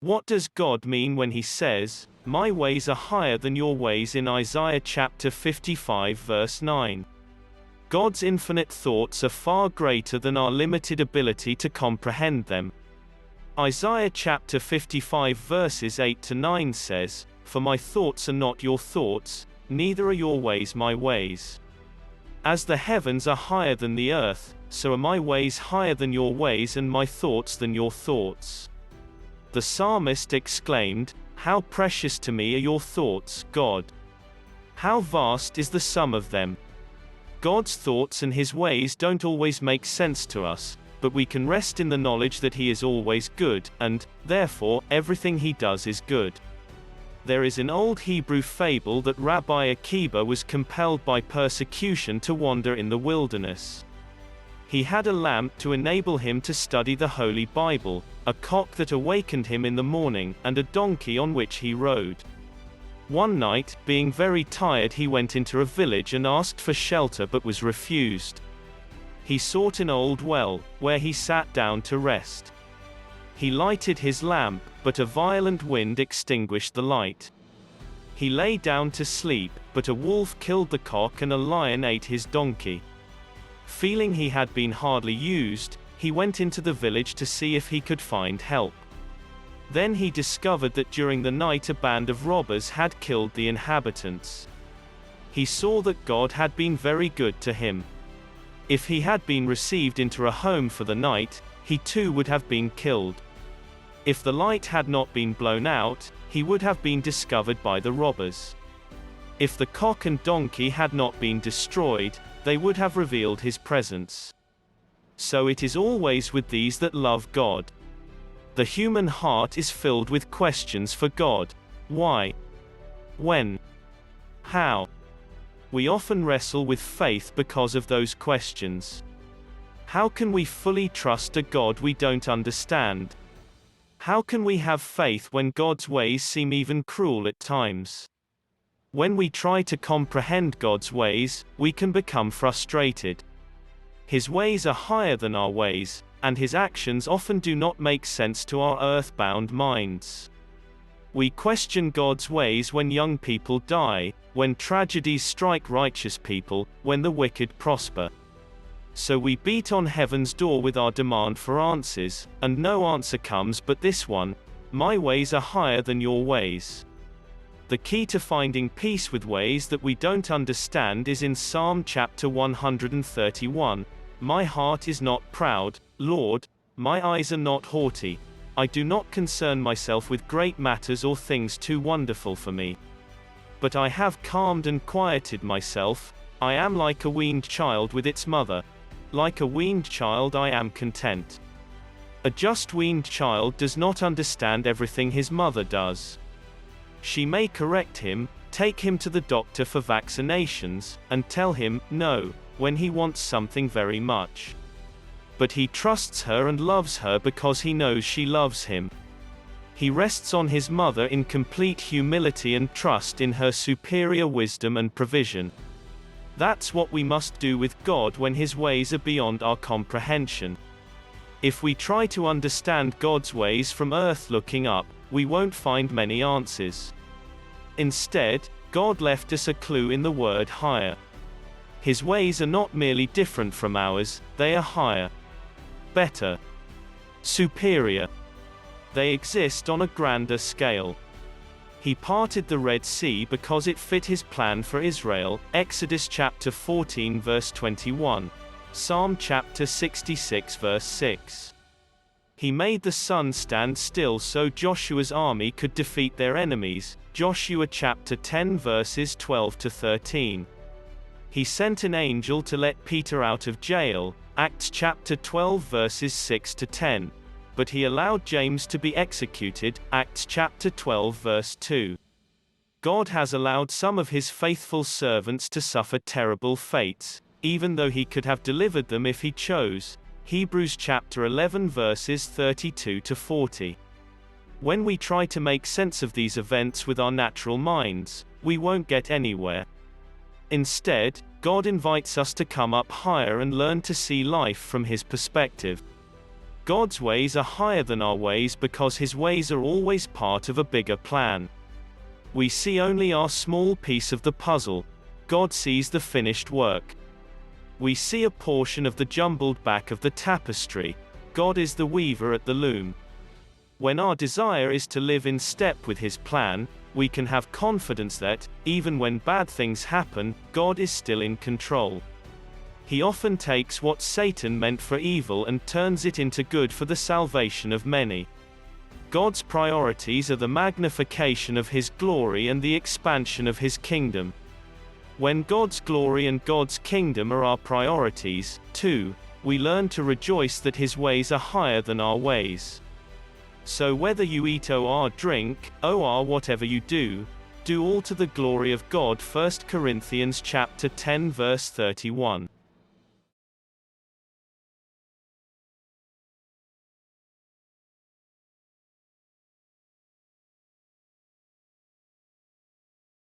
What does God mean when he says, "My ways are higher than your ways" in Isaiah chapter 55 verse 9? God's infinite thoughts are far greater than our limited ability to comprehend them. Isaiah chapter 55 verses 8 to 9 says, "For my thoughts are not your thoughts, neither are your ways my ways. As the heavens are higher than the earth, so are my ways higher than your ways and my thoughts than your thoughts." The psalmist exclaimed, "How precious to me are your thoughts, God! How vast is the sum of them!" God's thoughts and his ways don't always make sense to us, but we can rest in the knowledge that he is always good, and, therefore, everything he does is good. There is an old Hebrew fable that Rabbi Akiba was compelled by persecution to wander in the wilderness. He had a lamp to enable him to study the Holy Bible, a cock that awakened him in the morning, and a donkey on which he rode. One night, being very tired, he went into a village and asked for shelter but was refused. He sought an old well, where he sat down to rest. He lighted his lamp, but a violent wind extinguished the light. He lay down to sleep, but a wolf killed the cock and a lion ate his donkey. Feeling he had been hardly used, he went into the village to see if he could find help. Then he discovered that during the night a band of robbers had killed the inhabitants. He saw that God had been very good to him. If he had been received into a home for the night, he too would have been killed. If the light had not been blown out, he would have been discovered by the robbers. If the cock and donkey had not been destroyed, they would have revealed his presence. So it is always with these that love God. The human heart is filled with questions for God. Why? When? How? We often wrestle with faith because of those questions. How can we fully trust a God we don't understand? How can we have faith when God's ways seem even cruel at times? When we try to comprehend God's ways, we can become frustrated. His ways are higher than our ways, and his actions often do not make sense to our earthbound minds. We question God's ways when young people die, when tragedies strike righteous people, when the wicked prosper. So we beat on heaven's door with our demand for answers, and no answer comes but this one: "My ways are higher than your ways." The key to finding peace with ways that we don't understand is in Psalm chapter 131. "My heart is not proud, Lord, my eyes are not haughty. I do not concern myself with great matters or things too wonderful for me. But I have calmed and quieted myself. I am like a weaned child with its mother. Like a weaned child I am content." A just weaned child does not understand everything his mother does. She may correct him, take him to the doctor for vaccinations, and tell him no when he wants something very much. But he trusts her and loves her because he knows she loves him. He rests on his mother in complete humility and trust in her superior wisdom and provision. That's what we must do with God when his ways are beyond our comprehension. If we try to understand God's ways from earth looking up, we won't find many answers. Instead, God left us a clue in the word higher. His ways are not merely different from ours, they are higher, better, superior. They exist on a grander scale. He parted the Red Sea because it fit his plan for Israel, Exodus chapter 14 verse 21. Psalm chapter 66 verse 6. He made the sun stand still so Joshua's army could defeat their enemies, Joshua chapter 10 verses 12 to 13. He sent an angel to let Peter out of jail, Acts chapter 12 verses 6 to 10. But he allowed James to be executed, Acts chapter 12 verse 2. God has allowed some of his faithful servants to suffer terrible fates, even though he could have delivered them if he chose, Hebrews chapter 11 verses 32 to 40. When we try to make sense of these events with our natural minds, we won't get anywhere. Instead, God invites us to come up higher and learn to see life from his perspective. God's ways are higher than our ways because His ways are always part of a bigger plan. We see only our small piece of the puzzle. God sees the finished work. We see a portion of the jumbled back of the tapestry. God is the weaver at the loom. When our desire is to live in step with His plan, we can have confidence that, even when bad things happen, God is still in control. He often takes what Satan meant for evil and turns it into good for the salvation of many. God's priorities are the magnification of His glory and the expansion of His kingdom. When God's glory and God's kingdom are our priorities, too, we learn to rejoice that His ways are higher than our ways. So whether you eat or drink, or whatever you do all to the glory of God. 1 Corinthians chapter 10 verse 31.